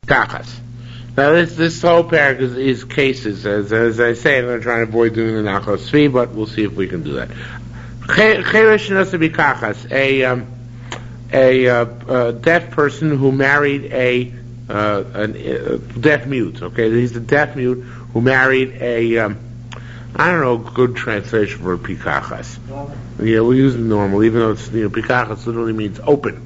Kachas. Now this whole paragraph is cases. As I say, I'm going to try and avoid doing the Nachos Tzvi, but we'll see if we can do that. Cheresh nasa b'kachas, a deaf person who married a deaf mute. Okay, he's a deaf mute who married a I don't know a good translation for pikachas. Normal. Yeah, we use normal, even though it's pikachas literally means open.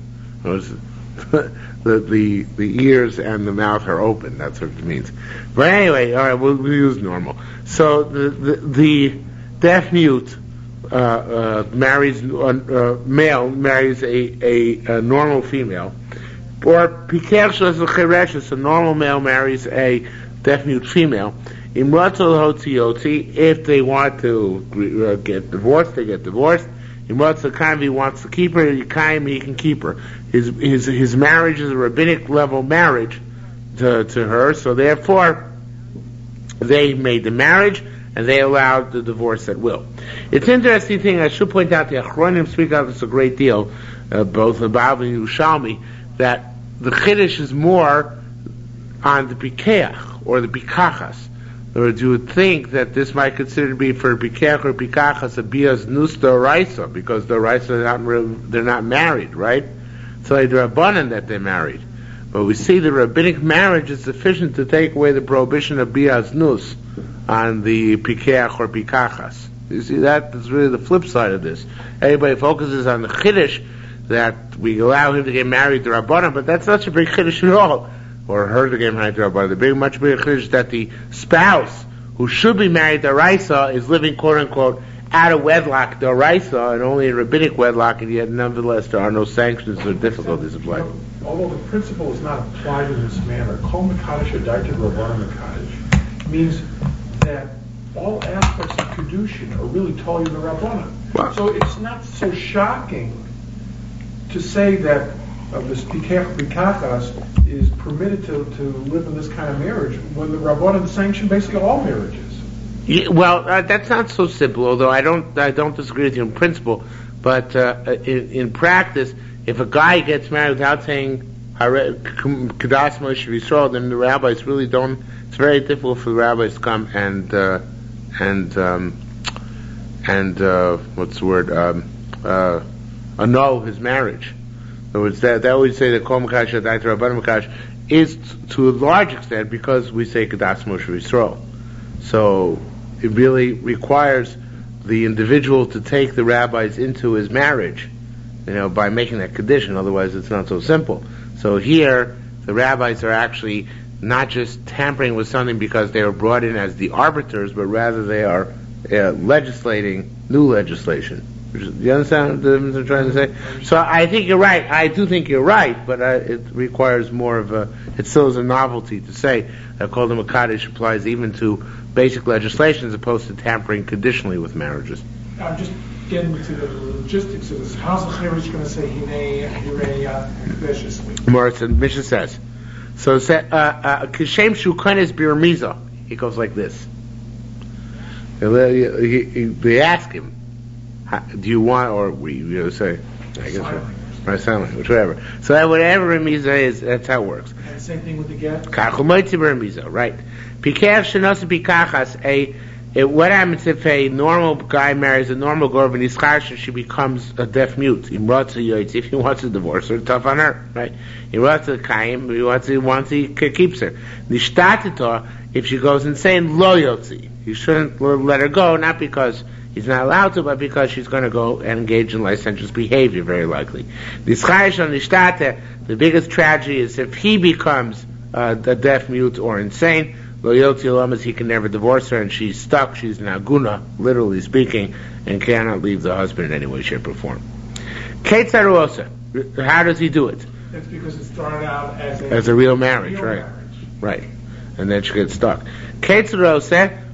The ears and the mouth are open. That's what it means. But anyway, all right, we'll use normal. So the deaf mute marries male marries a normal female, or pikachas l'chereshes, a normal male marries a deaf mute female. If they want to get divorced, they get divorced. He wants to keep her, he can keep her. His marriage is a rabbinic level marriage to her, so therefore they made the marriage and they allowed the divorce at will. It's an interesting thing, I should point out, the Achronim speak about this a great deal, both the Bible and Yerushalmi, that the Chiddush is more on the Pikeach, or the Pikachas. In other words, you would think that this might consider to be for Pikeach or Pikachas a Bias Nus D'Oraisa, because the D'Oraisa they're not married, right? So it's Rabbanan that they're married. But we see the rabbinic marriage is sufficient to take away the prohibition of Bias Nus on the Pikeach or Pikachas. You see, that is really the flip side of this. Everybody focuses on the Chiddush that we allow him to get married to Rabbanan, but that's not a big Chiddush at all. Or her to get married to Rabbanan. The much bigger Chiddush is that the spouse who should be married to Raisa is living quote unquote out of wedlock to Raisa and only in rabbinic wedlock, and yet nonetheless there are no sanctions or difficulties applied. Although the principle is not applied in this manner, Kol Mekadosh Adaita Rabbanan Mekadosh means that all aspects of Kedushin are really told in the Rabbanan. Wow. So it's not so shocking to say that this Pikachas is permitted to live in this kind of marriage when the Rabbanan sanction basically all marriages. Yeah, well, that's not so simple. Although I don't disagree with you in principle, but in practice, if a guy gets married without saying Kedas Moshe Yisrael, then the rabbis really don't. It's very difficult for the rabbis to come and what's the word? Annul his marriage. In other words, they always say that Kol Mekadosh Adaita Rabbanan Mekadosh is to a large extent because we say Kedas Moshe Yisrael. So it really requires the individual to take the rabbis into his marriage, by making that condition. Otherwise, it's not so simple. So here, the rabbis are actually not just tampering with something because they are brought in as the arbiters, but rather they are legislating new legislation. You understand what I'm trying to say? So I think you're right. I do think you're right, but it requires more of it still is a novelty to say that Kol Mekadosh applies even to basic legislation as opposed to tampering conditionally with marriages. I'm just getting to the logistics of this. How's the Chiddush going to say Hinei Hirei viciously? Mishnah says. So Kishem Shukanes Birmiza. He goes like this. They ask him, do you want, or we say, I guess, or sign language, whatever. So that whatever Remiza is, that's how it works. And same thing with the get? Kachumoitzi Remiza, right. Pikach Shenosa Pikachas, what happens if a normal guy marries a normal girl and he's chash, she becomes a deaf mute? If he wants to divorce her, tough on her, right? He wants to kaim, he keeps her. Nishtatita, if she goes insane, lo yotzi. He shouldn't let her go, not because he's not allowed to, but because she's going to go and engage in licentious behavior, very likely. The biggest tragedy is if he becomes a deaf mute or insane, he can never divorce her, and she's stuck, she's an aguna, literally speaking, and cannot leave the husband in any way, shape, or form. How does he do it? That's because it started out as a real marriage, right? Right. And then she gets stuck.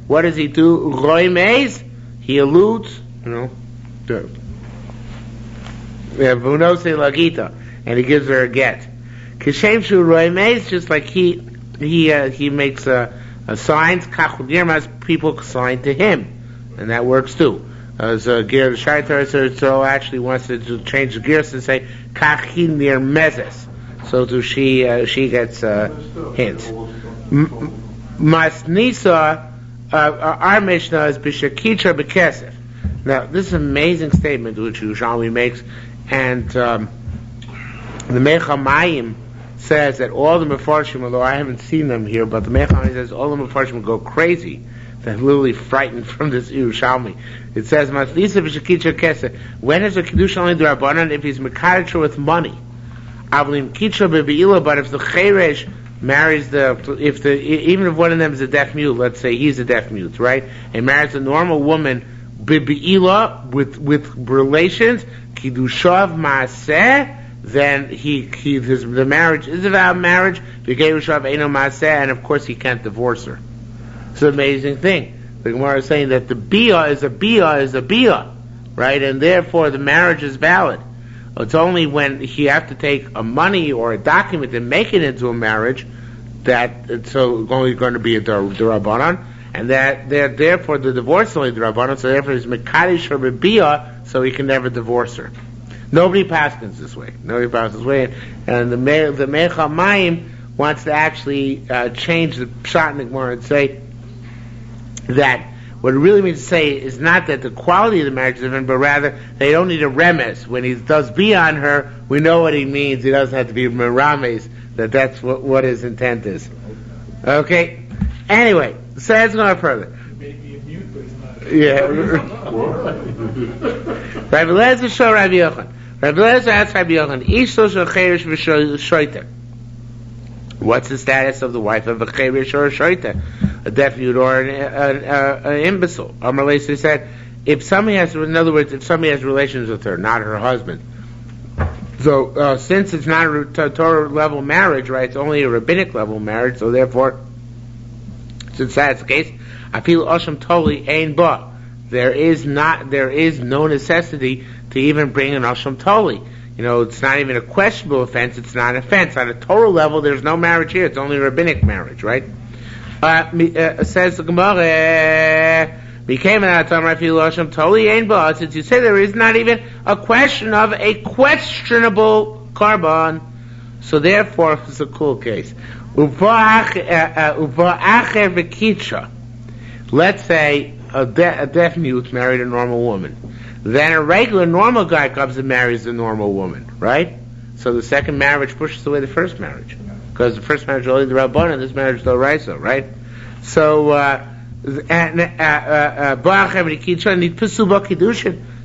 What does he do? Roimeis, he alludes, lagita, and he gives her a get. Kishem shu roimeis, just like he makes signs, kachudiermas, people sign to him, and that works too. As Ger Shaitar actually wants to change the gears and say kachin near mezes. so too she gets hints. Masnisa, our Mishnah is b'shakitra b'kesef. Now, this is an amazing statement which Yerushalmi makes, and the Mechamayim says that all the Mefarshim, although I haven't seen them here, but the Mechamayim says all the Mefarshim go crazy. They're literally frightened from this Yerushalmi. It says, Masnisa b'shakitra b'kesef. When is a Kiddush only d'Rabbanan? If he's Mekadosh with money. Avlim kitra b'be'ila, but if the Cheresh marries even if one of them is a deaf mute, let's say he's a deaf mute, right? And marries a normal woman, b'be'ila, with relations, Kiddushav Maaseh, then the marriage is a valid marriage, V'geirushav Eino Maaseh, and of course he can't divorce her. It's an amazing thing. The Gemara is saying that the bia is a bia, right? And therefore the marriage is valid. It's only when you have to take a money or a document and make it into a marriage that it's only going to be a d'Rabbanan, and that therefore the divorce is only d'Rabbanan, so therefore he's mekadosh her b'bia, so he can never divorce her. Nobody paskins this way. And the Mechamayim wants to actually change the pshat in the Gemara and say that what it really means to say is not that the quality of the marriage is different, but rather they don't need a remes. When he does be on her, we know what he means. He doesn't have to be merames, that's what his intent is. Okay? Anyway, so let's go further. He may be a mute, but he's not. Yeah. Rabbi Lezer show Rabbi Yochanan. Rabbi Lezer asked Rabbi Yochanan, Ish social cheresh v'shoita. What's the status of the wife of a cheresh or a shoita? A deaf mute or an imbecile. Amar Lezer said, if somebody has relations with her, not her husband. So, since it's not a Torah level marriage, right, it's only a rabbinic level marriage, so therefore, since that's the case, I feel Osham totally ain't ba. There is no necessity to even bring an Osham totally. It's not even a questionable offense, it's not an offense. On a Torah level, there's no marriage here, it's only a rabbinic marriage, right? Says the Gemara, since you say there is not even a question of a questionable carbon, so therefore it's a cool case. Let's say a deaf mute married a normal woman. Then a regular normal guy comes and marries a normal woman, right? So the second marriage pushes away the first marriage. Because the first marriage is only the Rabbanan, and this marriage is the Raisa, right? So,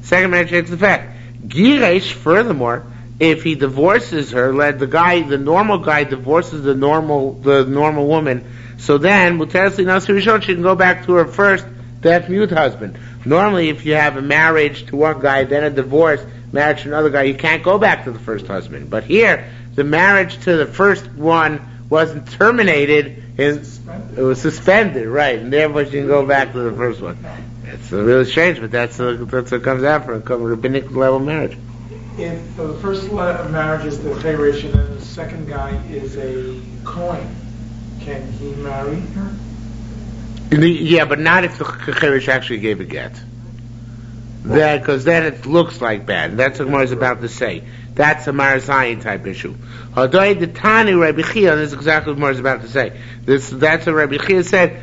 second marriage takes effect. Giresh, furthermore, if he divorces her, the normal guy divorces the normal woman, so then, she can go back to her first deaf mute husband. Normally, if you have a marriage to one guy, then a divorce, marriage to another guy, you can't go back to the first husband. But here, the marriage to the first one wasn't terminated, it was suspended, right, and therefore she can go back to the first one. It's really strange, but that's what comes out for a rabbinic level marriage. If the first marriage is the cheresh and then the second guy is a Kohen, can he marry her? Yeah, but not if the cheresh actually gave a get. Because then it looks like bad. And that's what Gemara is about to say. That's a Marazayin type issue. Although the Tani Rabbi Chia, this is exactly what Gemara is about to say. That's what Rabbi Chia said.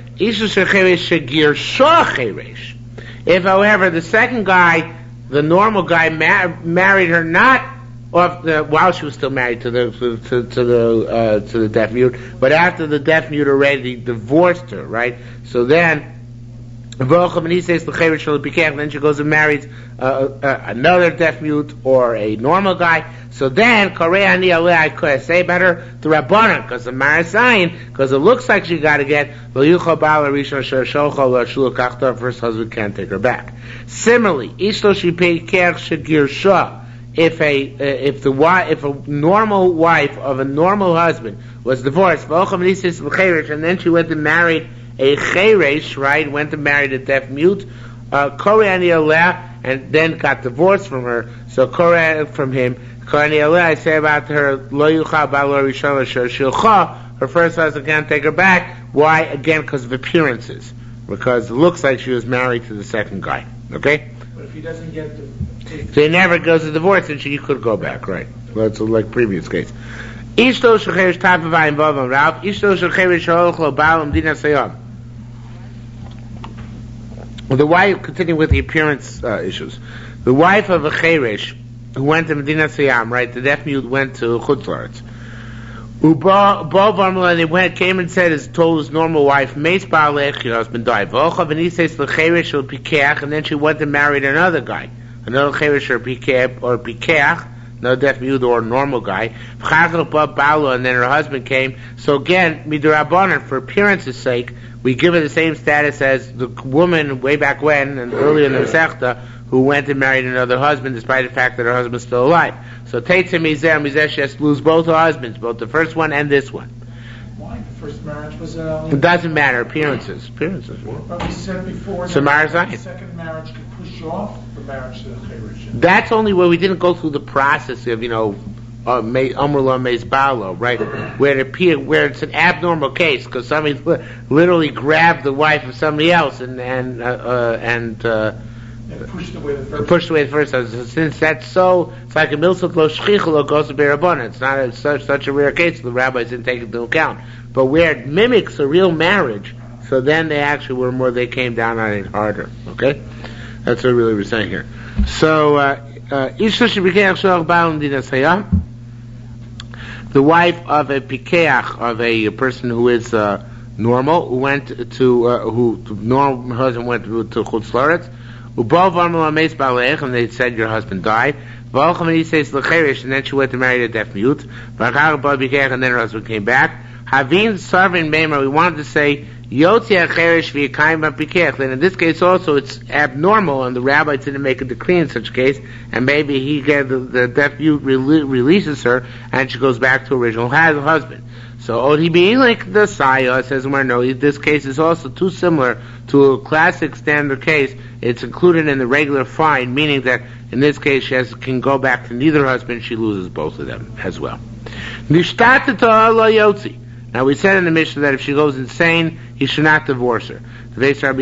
If, however, the second guy, the normal guy, married her not while she was still married to the deaf mute, but after the deaf mute already divorced her, right? So then, and he says then she goes and marries another deaf mute or a normal guy. So then, I could say better the Rabbanan, because the Marasayin, because it looks like she got to get her first husband can't take her back. Similarly, if a normal wife of a normal husband was divorced, and then she went and married a cheresh, right, went and married a deaf mute, and then got divorced from her, so from him, I say about her, her first husband can't take her back. Why? Again, because of appearances. Because it looks like she was married to the second guy. Okay? But if he doesn't get so he never goes to divorce, and she could go back, right? Well, that's like previous case. Ishto shecherish tapavayim vavam Ralph. Ishto shecherish holochlo baalam dina sayam. The wife, continuing with the appearance issues, the wife of a cherish who went to Medina Sayam, right? The deaf mute went to Chutz La'aretz. And he came and said, told his normal wife, Meis Ba'alech, your husband died. And he says, L'cherish or Pikeach, and then she went and married another guy, another cherish or Pikeach, no deaf mute or normal guy. And then her husband came. So again, midrabanan, for appearance's sake, we give her the same status as the woman way back when and earlier in the Masechta who went and married another husband despite the fact that her husband's still alive. So Teitze Mizeh, she has to lose both her husbands, both the first one and this one. Why? The first marriage was... It doesn't matter, appearances. But we said before that the second marriage could push off the marriage to the Cherish. That's only where we didn't go through the process of, Amrullah Meis Balo, right? Where it's an abnormal case because somebody literally grabbed the wife of somebody else and pushed away the first. Pushed away the first husband. Since that's so, it's like a milsut lo shchicha lo goes to berabbanan. It's not such a rare case. The rabbis didn't take it into account. But where it mimics a real marriage, so then they actually were more. They came down on it harder. Okay, that's what really we're saying here. So Isha shebikeach shloch ba'al medina sayam. The wife of a pikeach, of a person who is normal, who went to normal husband went to Chutz La'aretz. And they said your husband died. And he says l'cherish, and then she went to marry a deaf mute. And then her husband came back. Havin sarvin meimer. We wanted to say yotzi acherish v'yakayim b'pikech. And in this case also it's abnormal, and the rabbi didn't make a decree in such a case. And maybe the deaf mute releases her, and she goes back to original husband. So Odibi like the Saya says no, this case is also too similar to a classic standard case. It's included in the regular fine, meaning that in this case she can go back to neither husband, she loses both of them as well. Now we said in the Mishnah that if she goes insane, he should not divorce her. The said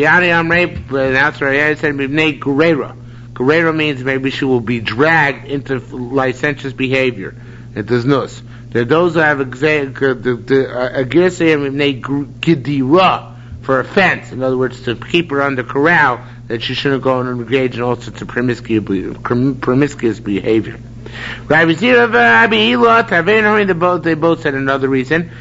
Guerrero means maybe she will be dragged into licentious behavior. It does nus. Those who have a gidira for offense, in other words, to keep her under corral, that she shouldn't go and engage in all sorts of promiscuous behavior. Rabbi Zira they both said another reason.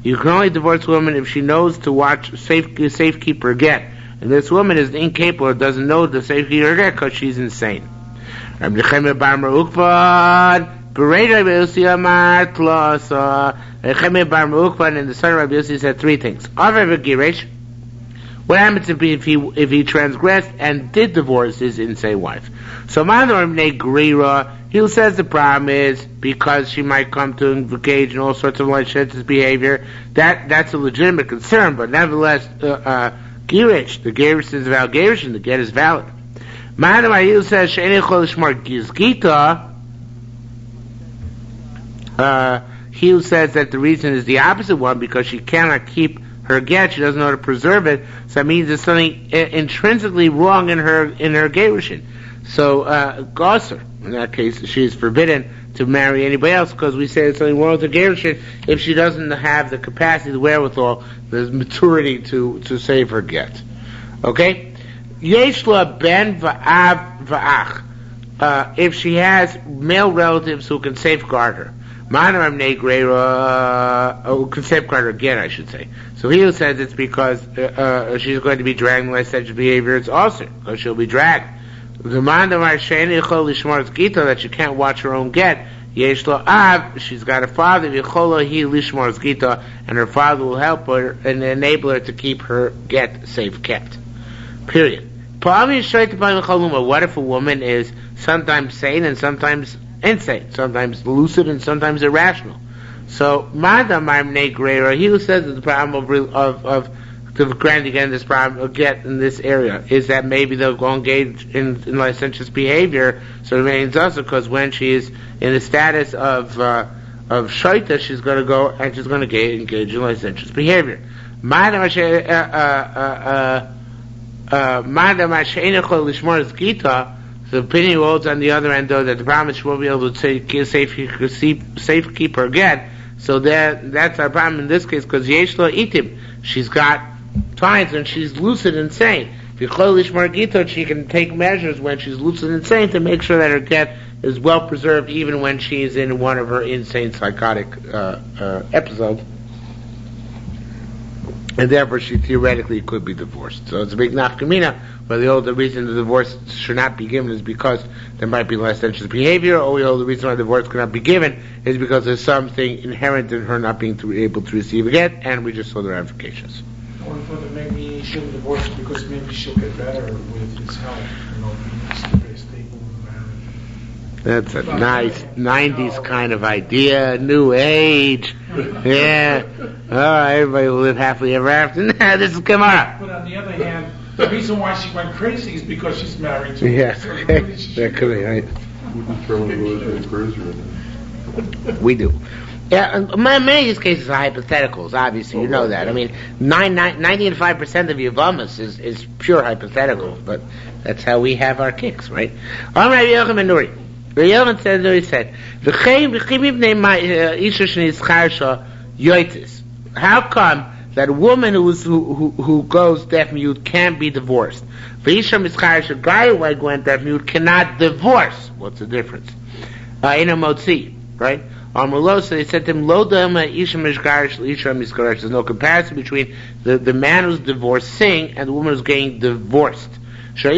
You can only divorce a woman if she knows to watch safekeeper get. And this woman is incapable or doesn't know the safekeeper get because she's insane. Rabbi Nechemia bar Merukvad, and the son of Rabbi Yossi said three things. What happens if he transgressed and did divorce his insane wife? So he says the problem is because she might come to engage in all sorts of licentious behavior. That's a legitimate concern, but nevertheless, girish, the girish is valid, girish, and the get is valid. He says he says that the reason is the opposite one, because she cannot keep her get, she doesn't know how to preserve it, so that means there's something intrinsically wrong in her gerushin. So Gosser, in that case, she is forbidden to marry anybody else, because we say there's something wrong with her gerushin if she doesn't have the capacity, the wherewithal, the maturity to save her get. Okay? Yeshla ben va'av va'ach. If she has male relatives who can safeguard her. Who can safeguard her again, I should say. So he says it's because she's going to be dragged in licentious behavior. It's also because she'll be dragged. That she can't watch her own get. She's got a father, and her father will help her and enable her to keep her get safe kept. Period. What if a woman is sometimes sane and sometimes insane, sometimes lucid and sometimes irrational? So, he who says that the problem of the grand again, this problem of get in this area is that maybe they'll go engage in licentious behavior. So it remains also because when she is in the status of shaita, she's going to go and she's going to engage in licentious behavior. The opinion holds on the other end, though, that the problem is she won't be able to safe keep her again. So that's our problem in this case, because Yeshlo Itim, she's got times when she's lucid and sane. If you call Lishmar Gitot, she can take measures when she's lucid and sane to make sure that her get is well preserved, even when she's in one of her insane psychotic episodes. And therefore she theoretically could be divorced. So it's a big nafkamina, where the reason the divorce should not be given is because there might be licentious behavior, or the reason why the divorce cannot be given is because there's something inherent in her not being able to receive a get, and we just saw the ramifications. Or that maybe she'll divorce because maybe she'll get better with his help, he needs to be stable in the marriage. That's a nice 90s kind of idea, new age. Yeah. All right, everybody will live happily ever after. Nah, this is Gemara. But on the other hand, the reason why she went crazy is because she's married to Yeah, him. So really that could be right. We determine whether she's crazy or not. We do. Yeah, many of these cases are hypotheticals, obviously, you know that. I mean, 95% of Yevamos is pure hypothetical, but that's how we have our kicks, right? Rabbi Yochanan Nuri. Rabbi Yochanan said, how come that a woman who goes deaf-mute can't be divorced? A guy who went deaf-mute cannot divorce. What's the difference? In a motzi, right? So they said to him, there's no comparison between the man who's divorcing and the woman who's getting divorced. On the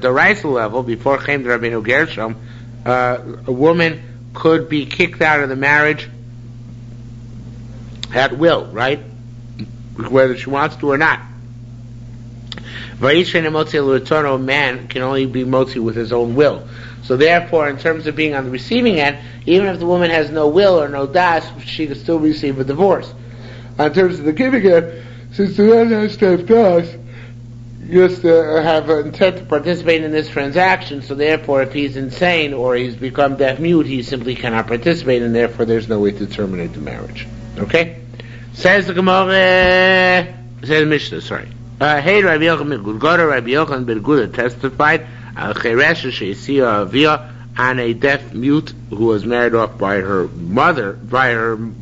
Daraisa level, before came to Rabbeinu Gershom, a woman could be kicked out of the marriage at will, right? Whether she wants to or not. A man can only be motzi with his own will. So therefore, in terms of being on the receiving end, even if the woman has no will or no das, she can still receive a divorce. In terms of the giving end, since the man has to have das, just have an intent to participate in this transaction, so therefore if he's insane or he's become deaf-mute, he simply cannot participate, and therefore there's no way to terminate the marriage. Okay? Says the Gemara, says Mishnah, sorry. Hey, Rabbi Yochanan ben Gudgoda, Rabbi Yochanan ben Gudgoda testified, on a deaf-mute who was married off by her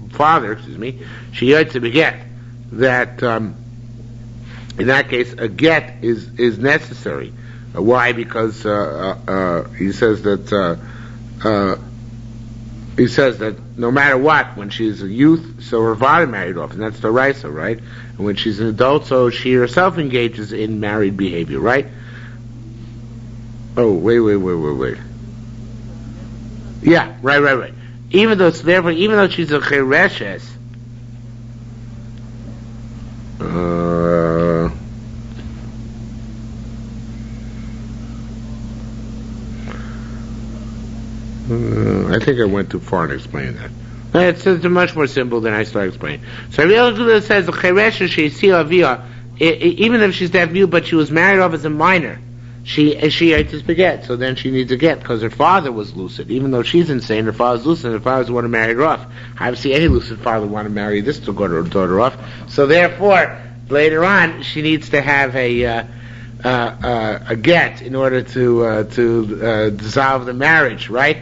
father, she had to beget. That, in that case, a get is necessary. Why? Because he says that no matter what, when she's a youth, so her father married off, and that's the Raisa, right? And when she's an adult, so she herself engages in married behavior, right? Oh, wait. Yeah, right. Even though she's a chereshes, I think I went too far in explaining that. It's much more simple than I started explaining. So Rabbi Yochanan says the chereshes she'isi avia, even if she's deaf-mute, but she was married off as a minor. She ate this beget, so then she needs a get because her father was lucid. Even though she's insane, her father's lucid, and her father's the one who married her off. Obviously, any lucid father would want to marry this to go to her daughter off. So therefore, later on, she needs to have a get in order to dissolve the marriage, right?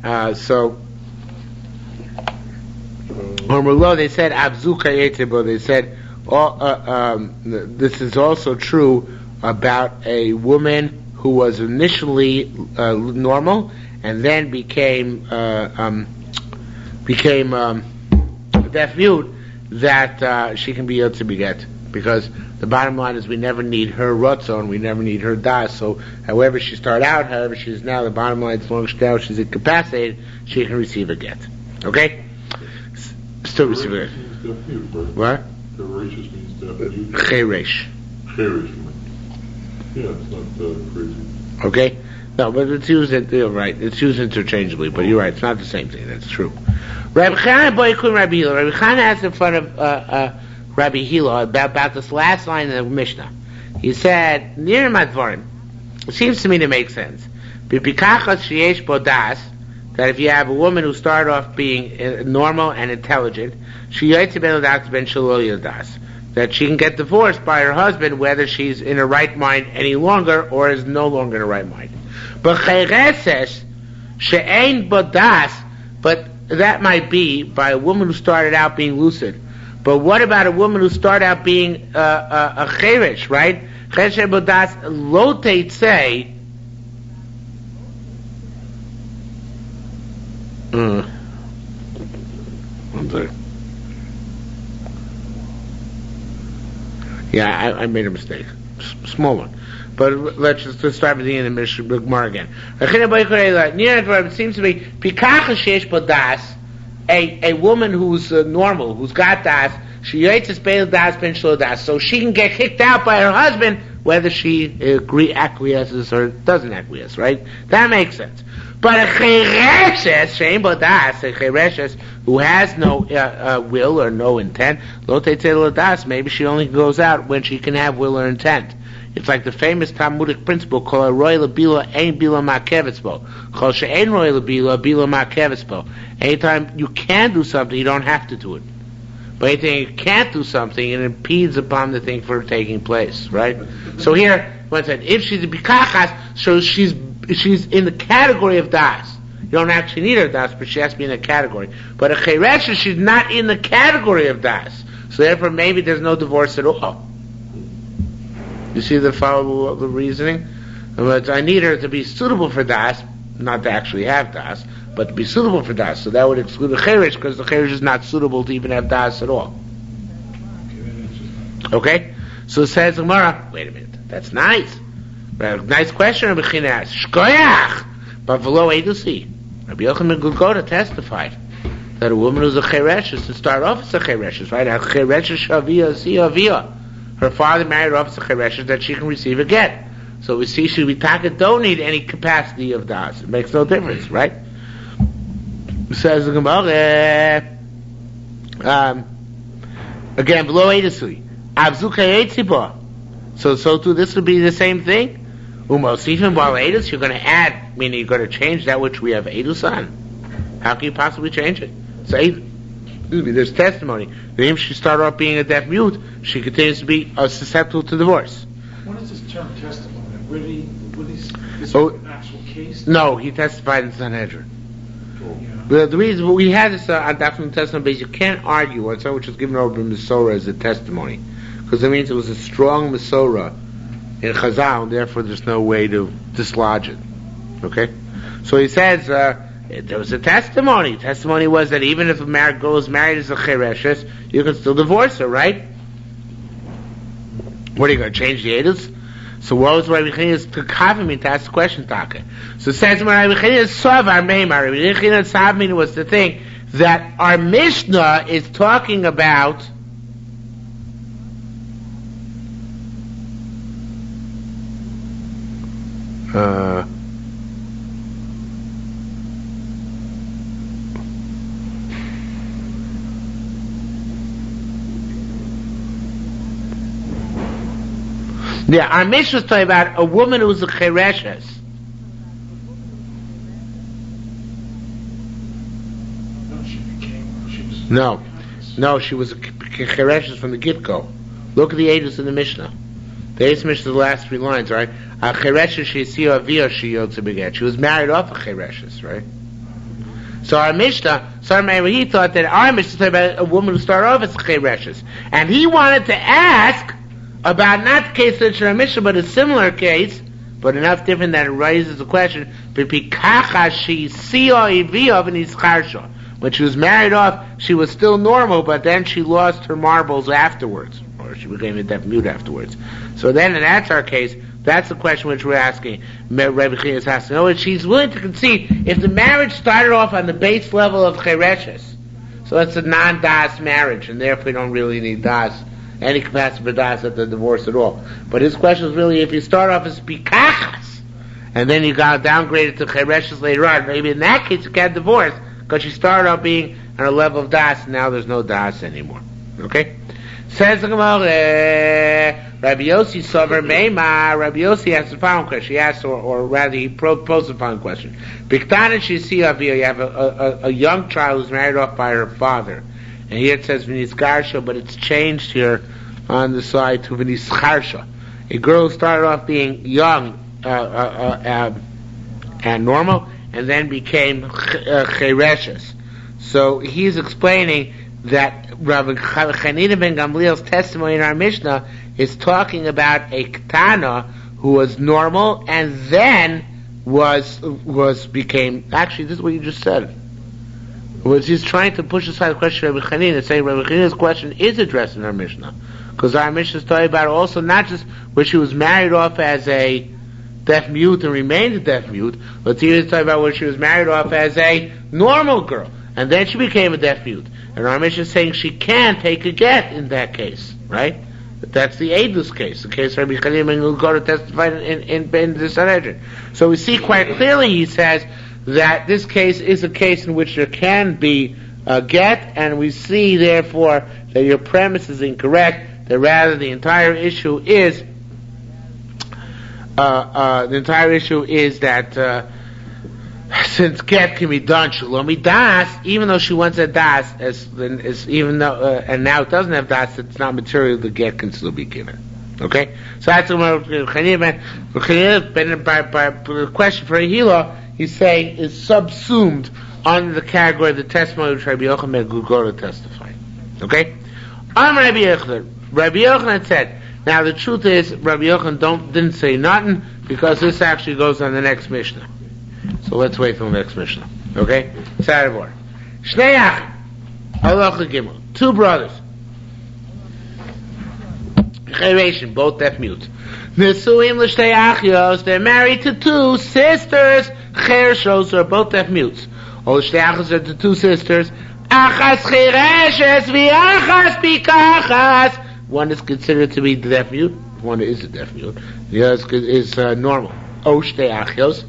So, they said Abzuka Yetebo. They said this is also true about a woman who was initially normal and then became deaf-mute, that she can be able to beget. Because the bottom line is we never need her ratzon, we never need her das. So however she started out, however she is now, the bottom line is as long as now she's incapacitated, she can receive a get. Okay? Still receive a get. What? Chereshes means deaf-mute. Cheresh. Cheresh. Yeah, it's not crazy. Okay? No, but it's used, you're right, it's used interchangeably, but you're right, it's not the same thing, that's true. Rabbi Chana Boyakun Rabbi Hila. Rabbi Chana asked in front of Rabbi Hila about this last line in the Mishnah. He said, Nir Madvarim, it seems to me to make sense. Bipikachas sheyesh bodas, that if you have a woman who started off being normal and intelligent, she yaitz ben odas ben shalol yodas. that she can get divorced by her husband whether she's in her right mind any longer or is no longer in her right mind. But that might be by a woman who started out being lucid. But what about a woman who started out being a cheresh, right? Cheresh bodas lo teitzei. Yeah, I made a mistake. Small one. But let's just start with the end of the Gemara again. It seems to be a woman who's normal, who's got das, so she can get kicked out by her husband whether she acquiesces or doesn't acquiesce, right? That makes sense. But a chereshes who has no will or no intent, maybe she only goes out when she can have will or intent. It's like the famous Talmudic principle called a roy labila ein bila ma'kevetzbo. Chol she'ein roy labila bila ma'kevetzbo. Anytime you can do something, you don't have to do it. But anything you can't do something, it impedes upon the thing for taking place, right? So here, one said, if she's a bikachas, so she's in the category of das. You don't actually need her das, but she has to be in a category. But a cheresha, she's not in the category of das. So therefore, maybe there's no divorce at all. You see the reasoning? But I need her to be suitable for das, not to actually have das, but to be suitable for das. So that would exclude the cheresh, because the cheresh is not suitable to even have das at all. Okay? So it says Gemara, wait a minute, that's nice. Nice question, Rabbi China asked. Shkoyach! But below Eidusi, Rabbi Yochanan Gulgoda testified that a woman who's a cheresh is to start off as a cheresh, right? A cheresh shavia si avia. Her father married her off as a cheresh that she can receive a get. So we see Shuvitaka don't need any capacity of das. It makes no difference, right? Says the Gemara, again, below Eidusi. Abzuka Eitziba. So too, this would be the same thing. Umosifim while Eidus, you're going to add, meaning you're going to change that which we have Eidus on. How can you possibly change it? So, there's testimony. If she started off being a deaf mute, she continues to be susceptible to divorce. What is this term testimony? Would he is an actual case? No, he testified in Sanhedrin. But the reason we had this on Dafnum testimony base, you can't argue on something which was given over in Masorah as a testimony, because it means it was a strong Masorah in Chazal, and therefore there's no way to dislodge it. Okay? So he says, there was a testimony. Testimony was that even if a girl is married as a chereshes, you can still divorce her, right? What are you going to change the edus? So what was Rabbi China's to cover me to ask the question, Taka? So it says, Rabbi China's Savar Meimar, Rabbi China's Savmin was the thing that our Mishnah is talking about our Mishnah is talking about a woman who's a chereshes. No, she was a chereshes from the get-go. Look at the ages in the Mishnah. The Eis Mishnah, the last three lines, right? A chereshes she'isiyo aviyah sheyotze beget. She was married off a chereshes, right? So our Mishnah, he thought that our Mishnah is talking about a woman who started off as a chereshes, and he wanted to ask about not the case of the Mishnah, but a similar case, but enough different that it raises the question. When she was married off, she was still normal, but then she lost her marbles afterwards, or she became a deaf mute afterwards. So then, and that's our case. That's the question which we're asking. Rebbe Chia is asking. Oh, she's willing to concede if the marriage started off on the base level of chereshes, so it's a non-das marriage, and therefore we don't really need das, any capacity for das at the divorce at all. But his question is really if you start off as pikachas, and then you got downgraded to chereshes later on, maybe in that case you can't divorce, because you started off being on a level of das, and now there's no das anymore. Okay? Says the Gemara, Rabbi Yossi Sover Meima. Rabbi Yossi asked the following question. He asked, or rather, he posed the following question. Biktana Shisi Avia, you have a young child who's married off by her father. And here it says V'nizgarsha, but it's changed here on the side to v'nischarsha. A girl who started off being young and normal, and then became chereshes. So he's explaining that Rabbi Chanina ben Gamliel's testimony in our Mishnah is talking about a ketana who was normal and then became. Actually, this is what you just said. He's trying to push aside the question of Rabbi Chanina, saying Rabbi Chanina's question is addressed in our Mishnah, because our Mishnah is talking about also not just where she was married off as a deaf mute and remained a deaf mute, but here he's talking about where she was married off as a normal girl, and then she became a deaf mute. And our Mishnah is saying she can take a get in that case, right? That's the Eidus case, the case Rabbi Chanina will go to testify in the Sanhedrin. So we see quite clearly, he says, that this case is a case in which there can be a get, and we see therefore that your premise is incorrect, that rather the entire issue is that since get can be done shalomi das, even though she once had das, even though and now it doesn't have das, it's not material. The get can still be given. Okay, so that's what the question for Ahila, he's saying, is subsumed under the category of the testimony which Rabbi Yochanan will go to testify. Okay, Rabbi Yochanan said. Now the truth is, Rabbi Yochanan didn't say nothing, because this actually goes on the next Mishnah. So let's wait till the next Mishnah. Okay? Sarabor. Shnei achim. Halacha Gimel. Two brothers. Chereshin, both deaf mutes. Nesuim l'shtei achios. They're married to two sisters. Chereshos are both deaf mutes. All l'shtei achios are to two sisters. Achas chereshes v'achas pikachas. One is considered to be deaf mute. One is a deaf mute. The other is normal. Shtei achios.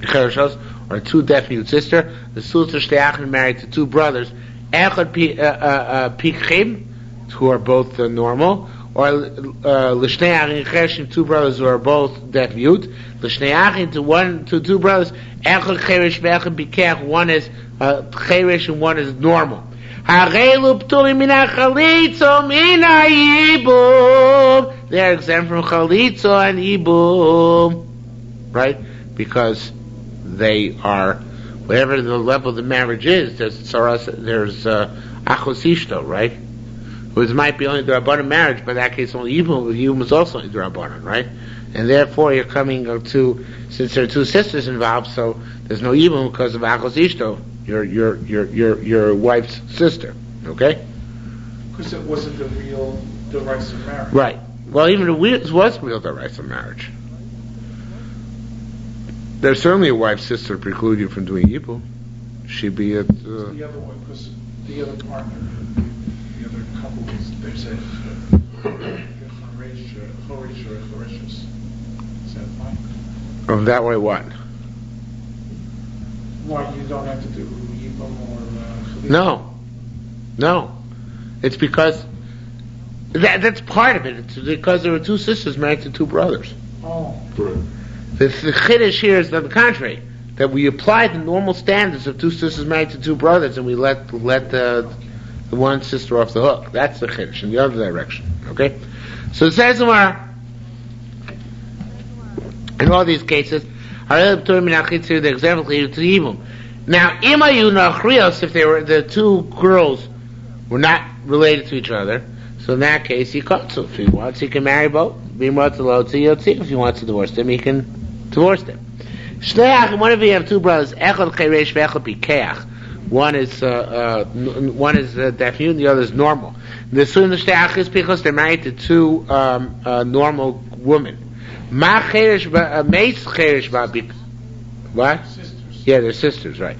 Chereshos are two deaf mute sisters. The Sultan Shtei Achim married to two brothers. Echad Pikchim, who are both normal, or L'Shnei Achim Chereshim, two brothers who are both deaf mute. L'Shnei Achim to two brothers. Echad Cheresh ve'Echad Pikech, one is Cheresh and one is normal. Harelu Ptulim Mina Chalitzo Mina Yibum. They're exempt from Chalitzo and Yibum, right? Because they are, whatever the level of the marriage is, there's achosishto, right? Which might be only the Rabbanan marriage, but in that case only Yibum is also the Rabbanan, right? And therefore you're coming to, since there are two sisters involved, so there's no Yibum because of achosishto, your wife's sister, okay? Because it wasn't the rights of marriage. Right. Well, even it was real the rights of marriage. There's certainly a wife's sister preclude you from doing Yibum. She'd be at... the other one, because the other partner, the other couple, there's a Is that fine? Oh, that way what? Why, you don't have to do Yibum or... No. It's because... That's part of it. It's because there were two sisters married to two brothers. Oh. Right. The chiddush here is on the contrary, that we apply the normal standards of two sisters married to two brothers, and we let the one sister off the hook. That's the chiddush in the other direction. Okay, so it says in all these cases, the example to Yibum. Now, imayu nachrios, if they were the two girls were not related to each other, so in that case, he cuts. If he wants, he can marry both. If he wants to divorce them, he can divorce them. One of you have two brothers. One is deaf mute, the other is normal. The son of Shteach is because they're married to two normal women. What? Sisters. Yeah, they're sisters, right?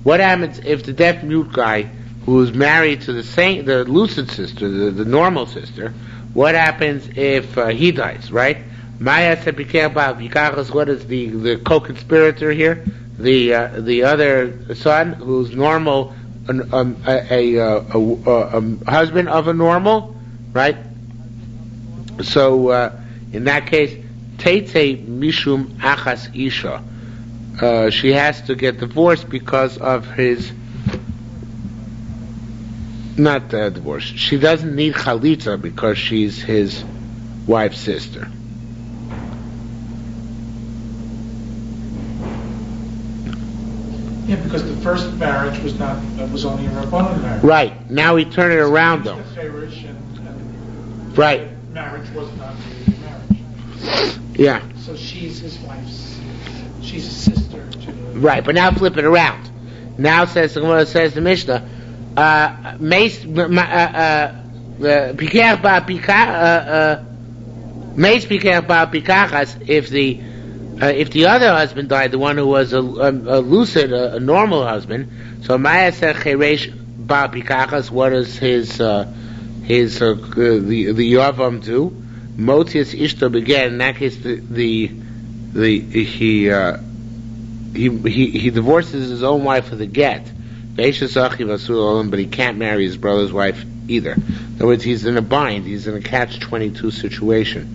What happens if the deaf mute guy who is married to the lucid sister, the normal sister? What happens if he dies, right? What is the co-conspirator here? The other son, who's normal, a husband of a normal, right? So in that case, Teitze Mishum Achas Isha. She has to get divorced because of his Not divorced. She doesn't need chalitza because she's his wife's sister. Yeah, because the first marriage was only a Rabbanan marriage. Right. Now we turn it around, though. And Right. marriage was not really marriage. Yeah. So she's his wife's. She's a sister to the. Right. But now flip it around. Now says the Mishnah. Meis pikach ba pikachas. If the other husband died, the one who was a lucid, a normal husband, so Maya said cheresh ba pikachas. What does his the Yavam do? Motius ishto began. In that case, he divorces his own wife for the get. But he can't marry his brother's wife either. In other words, he's in a bind. He's in a catch-22 situation.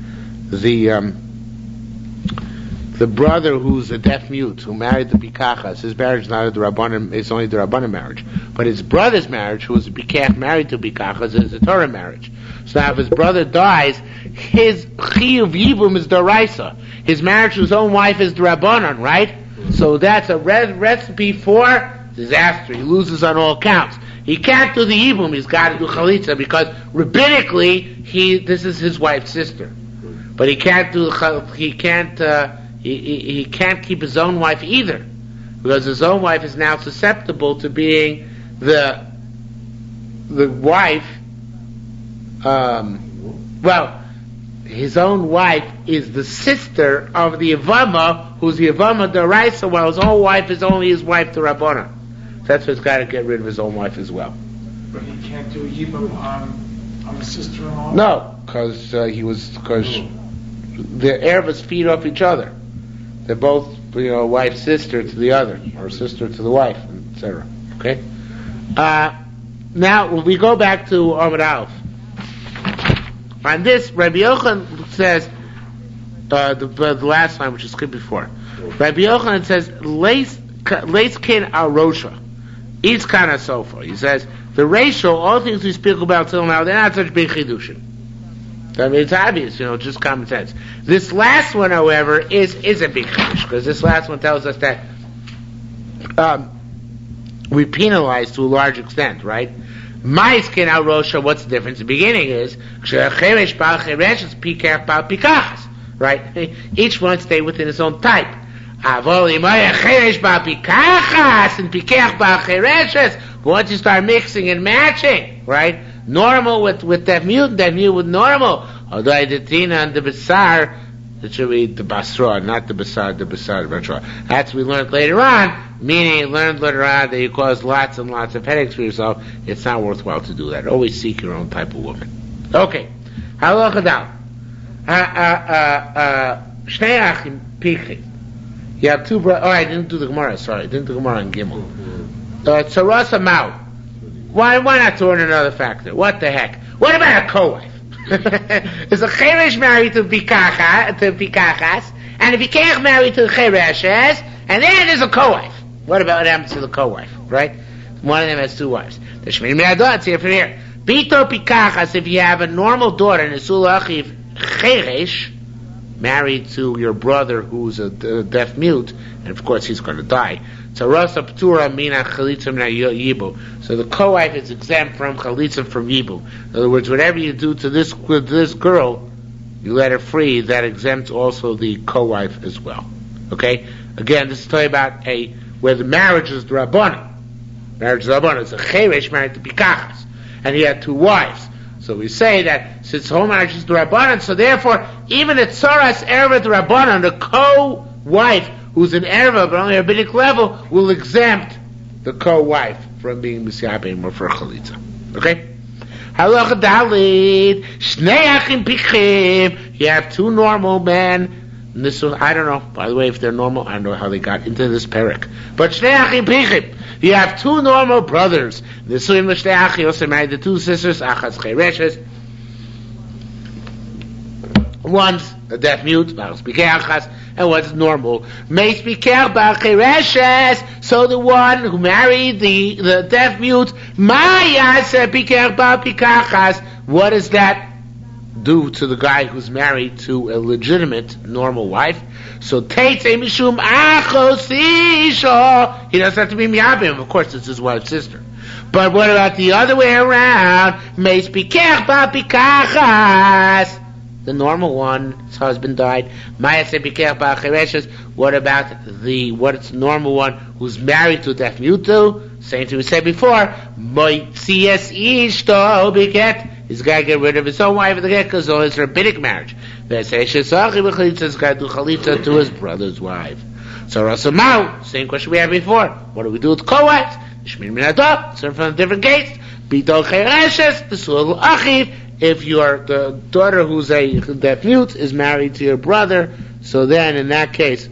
The brother who's a deaf mute, who married the Pikachas, his marriage is not a D'Rabbanan, it's only the Rabbanan marriage. But his brother's marriage, who was a Pikach married to Pikachas, is a Torah marriage. So now if his brother dies, his Chiyuv Yibum is D'Oraisa. His marriage to his own wife is D'Rabbanan, right? So that's a recipe for disaster. He loses on all counts. He can't do the Yibum, he's got to do Chalitza, because rabbinically, this is his wife's sister. But he can't keep his own wife either, because his own wife is now susceptible to being the wife. His own wife is the sister of the Yevama, who's the Yevama D'Oraisa, while his own wife is only his wife to Rabbana. That's why he's got to get rid of his own wife as well. But he can't do a Yibum on the sister-in-law? No, because the Erevas feed off each other. They're both, wife sister to the other, or sister to the wife, etc. Okay. Now we go back to Amud Aleph. On this, Rabbi Yochanan says the last line, which is skipped before. Rabbi Yochanan says, "Leis kin al rosha, each kana sofa." He says the ratio, all things we speak about till now, they're not such big chidushim. I mean, it's obvious, just common sense. This last one, however, is a big chiddush, because this last one tells us that we penalize to a large extent, right? Ma'iskin al rosha, what's the difference? The beginning is right? Each one stay within its own type. Once you start mixing and matching, right? Normal with deaf mute with normal. Although I did Tina and the Basar, it should be the Basra, not the Basar, the Basra. That's we learned later on, meaning learned later on that you cause lots and lots of headaches for yourself. It's not worthwhile to do that. Always seek your own type of woman. Okay. Halacha down. Shnei achim pichim. You have two brothers. Oh, I didn't do the Gemara. Sorry, I didn't do the Gemara on Gimel. Tzarasa Mao. Why not throw in another factor? What the heck? What about a co-wife? Is a cheresh married to pikachas, and if he can't marry to the chereshes, and then there's a co-wife. What happens to the co-wife, right? One of them has two wives. The Shmini Me'adot, it's here from here. Bito pikachas, if you have a normal daughter, and Nesul Achiv cheresh, married to your brother who's a deaf mute, and of course he's going to die. So the co-wife is exempt from chalitza from yibu. In other words, whatever you do to this girl, you let her free. That exempts also the co-wife as well. Okay. Again, this is talking about where the marriage is D'Rabbanan. Marriage is D'Rabbanan. It's a cheresh married to pikachas, and he had two wives. So we say that since home marriage is D'Rabbanan, so therefore even at Tzoras Erva D'Rabbanan, the co-wife who's an Erva but only a rabbinic level will exempt the co-wife from being Misyabim or for Chalitza. Okay? Halacha Dalid, Shnei Achim Pichim. You have two normal men. And this one, I don't know. By the way, if they're normal, I don't know how they got into this parak. But Shnei Achim Pichim. You have two normal brothers. This one, Shnei Achim, also married the two sisters, Achaz Chereshes. One's a deaf mute, and one's normal. So the one who married the deaf mute, What does that do to the guy who's married to a legitimate normal wife? So Teitze Mishum Achos Isha. He doesn't have to be Miyabim, of course it's his wife's sister. But what about the other way around? Meis Pikach Ba Pikachas. The normal one, his husband died. What about what's the normal one who's married to a deaf mute? Same thing we said before. He's got to get rid of his own wife because of his rabbinic marriage. He's got to do chalitza to his brother's wife. So Rasamau, same question we had before. What do we do with co-wives? Shmir Minadot, so from a different case. Bito Chereshes, the Sul Achiv. If the daughter who's a deaf mute is married to your brother, so then in that case,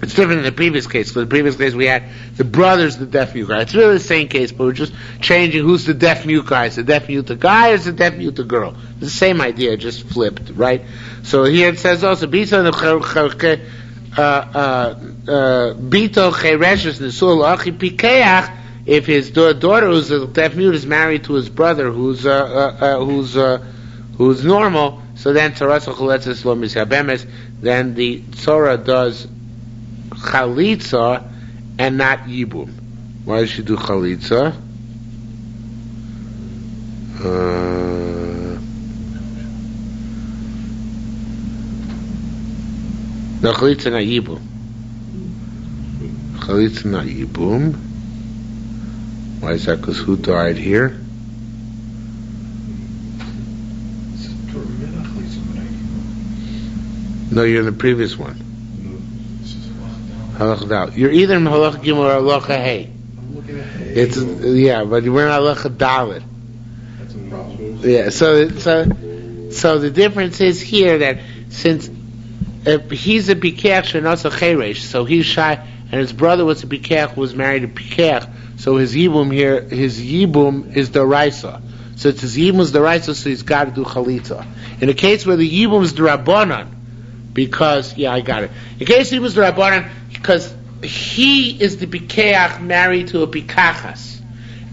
it's different than the previous case. So the previous case we had the brother's the deaf mute guy. It's really the same case, but we're just changing who's the deaf mute guy. Is the deaf mute the guy or is the deaf mute the girl? It's the same idea, just flipped, right? So here it says also, Bito Chereshes Nesul Achi Pikeach. If his daughter, who's a deaf mute, is married to his brother, who's normal, so then then the Torah does chalitza and not yibum. Why does she do chalitza? No, chalitza not yibum. Chalitza not yibum. Why is that? Because who died here? No, you're in the previous one. Halach Dal. You're either in Halach Gimel or Halacha Hey. I'm looking at Hey. It's but we're in Halacha Dalet. That's in Rosh. Yeah. So the difference is here that since he's a Pikach and also Cheresh, so he's shy, and his brother was a Pikach who was married to Pikach. So his yibum is the Raisa. So it's his yibum is the Raisa, so he's got to do chalitza. In a case where the yibum is the Rabbanan, because, I got it. In case he was the Rabbanan, because he is the Pikeach married to a Pikachas,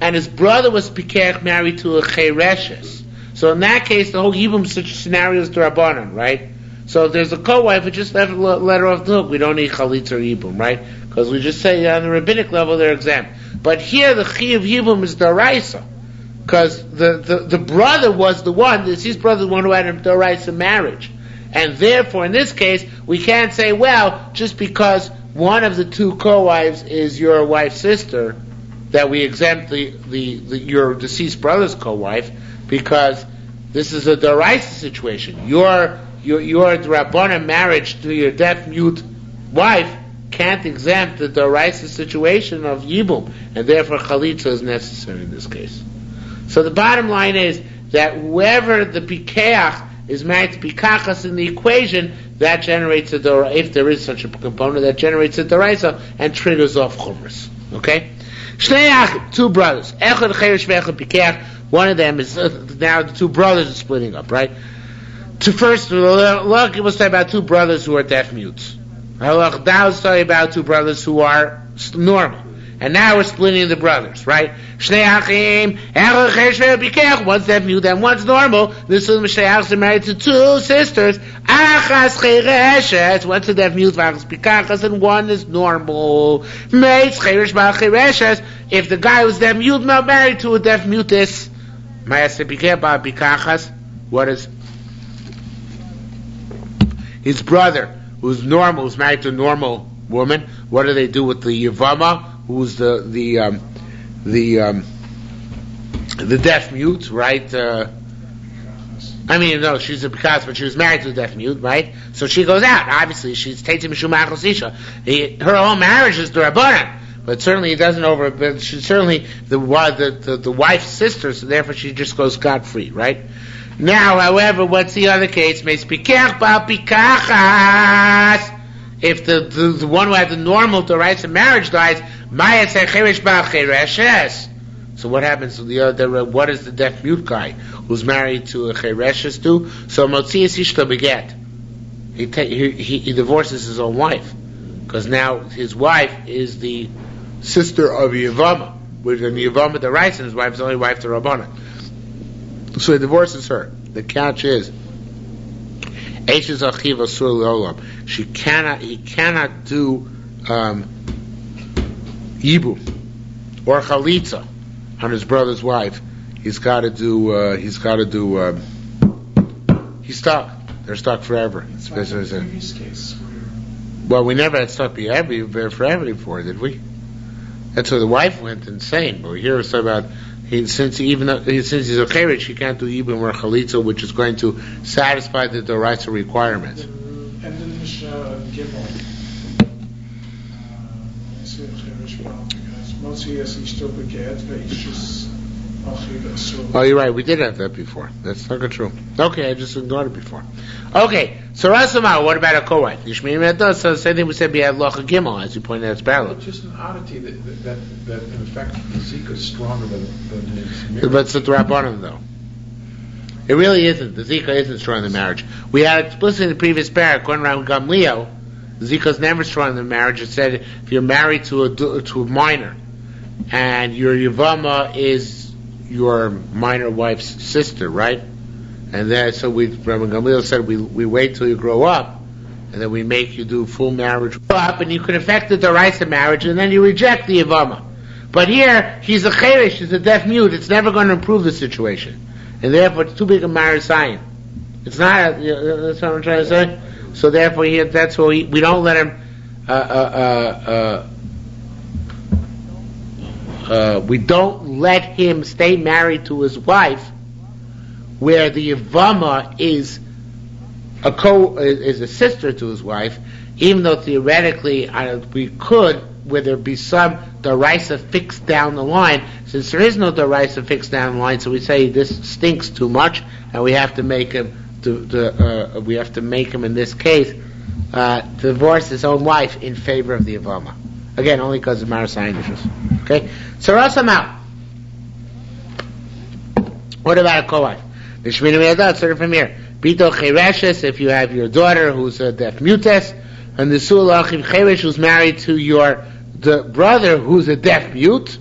and his brother was Pikeach married to a Chereshes. So in that case, the whole yibum scenario is the Rabbanan, right? So if there's a co-wife, we just let her off the hook. We don't need chalitza or yibum, right? Because we just say on the rabbinic level they're exempt. But here the chi of yibum is the raisa, because the brother was the one. His brother the one who had the raisa marriage, and therefore in this case we can't say, well, just because one of the two co-wives is your wife's sister, that we exempt your deceased brother's co-wife, because this is a deraisa situation. Your Rabbanan marriage to your deaf mute wife can't exempt the deraisa situation of yibum, and therefore chalitza is necessary in this case. So the bottom line is that whoever the pikeach is married to pikachas in the equation, that generates a deraisa, if there is such a component, that generates a deraisa and triggers off chumras. Okay? Shnei achim, two brothers. Echad cheresh ve'echad pikeach. One of them is now the two brothers are splitting up, right? To first, look, it was talking about two brothers who are deaf mutes. Halach Dao is talking about two brothers who are normal. And now we're splitting the brothers, right? Shnei achim, echad cheresh ve'echad pikeach. One's deaf mute and one's normal. This is Shnei achim are married to two sisters. Achas chereshes. One's a deaf mute, achas pikachas, and one is normal. Meitz cheresh ba'al chereshes. If the guy was deaf mute married to a deaf mutis, ma'aseh pikach ba'al pikachas. What is his brother, who's normal, who's married to a normal woman? What do they do with the Yevama, who's the deaf mute, right? She's a Pikas, but she was married to a deaf mute, right? So she goes out. Obviously, she's Teitzim Mishum Achos Isha. Her whole marriage is the Rabbanan, but certainly it doesn't but she's certainly the wife's sister, so therefore she just goes scot-free, right? Now, however, what's the other case? If the one who had the normal rights of marriage dies, so what happens to the other? What is the deaf mute guy who's married to a chereshes do? So motzias ishto beget. He divorces his own wife, because now his wife is the sister of Yevama, which in the Yevama the Rice and his wife's only wife to Rabbanan. So he divorces her. The catch is, he cannot do Yibum or Chalitza on his brother's wife. He's stuck. They're stuck forever. It's like the previous case where... Well, we never had stuck forever before, did we? That's why the wife went insane. But we hear us about since he's a cheretz, he can't do Yibum or Chalitza, which is going to satisfy the Doraisa requirements. And then Gimel. Oh, you're right. We did have that before. That's not true. Okay, I just ignored it before. Okay, so Rasama, what about a co-wife? Yishmini does so the same thing we said. We had Locha Gimel, as you pointed out, it's parallel. It's just an oddity that in effect the Zika is stronger than his marriage. But it's the Rabbanan though. It really isn't. The Zika isn't stronger than marriage. We had explicitly in the previous parak, going around Gamliel, the Zika is never stronger than marriage. It said if you're married to a minor, and your Yevama is your minor wife's sister, right? And then, so Rabbi Gamliel said, we wait till you grow up, and then we make you do full marriage up, and you can effect the Doraisa marriage, and then you reject the Yevama. But here, he's a cheresh, he's a deaf mute, it's never going to improve the situation. And therefore, it's too big a marriage sign. It's not, that's what I'm trying to say? So therefore, that's why we don't let him, we don't let him stay married to his wife, where the Yevama is a sister to his wife, even though theoretically we could, where there be some Doraisa fixed down the line. Since there is no Doraisa fixed down the line, so we say this stinks too much, and we have to make him in this case divorce his own wife in favor of the Yevama. Again, only because of Marasayan issues. Okay, so Rasama. What about a co-wife? The Shemini Me'adat, sort of from here. Bito Chereshes, if you have your daughter who's a deaf mutes, and the Sul Achiv Cheresh who's married to the brother who's a deaf mute.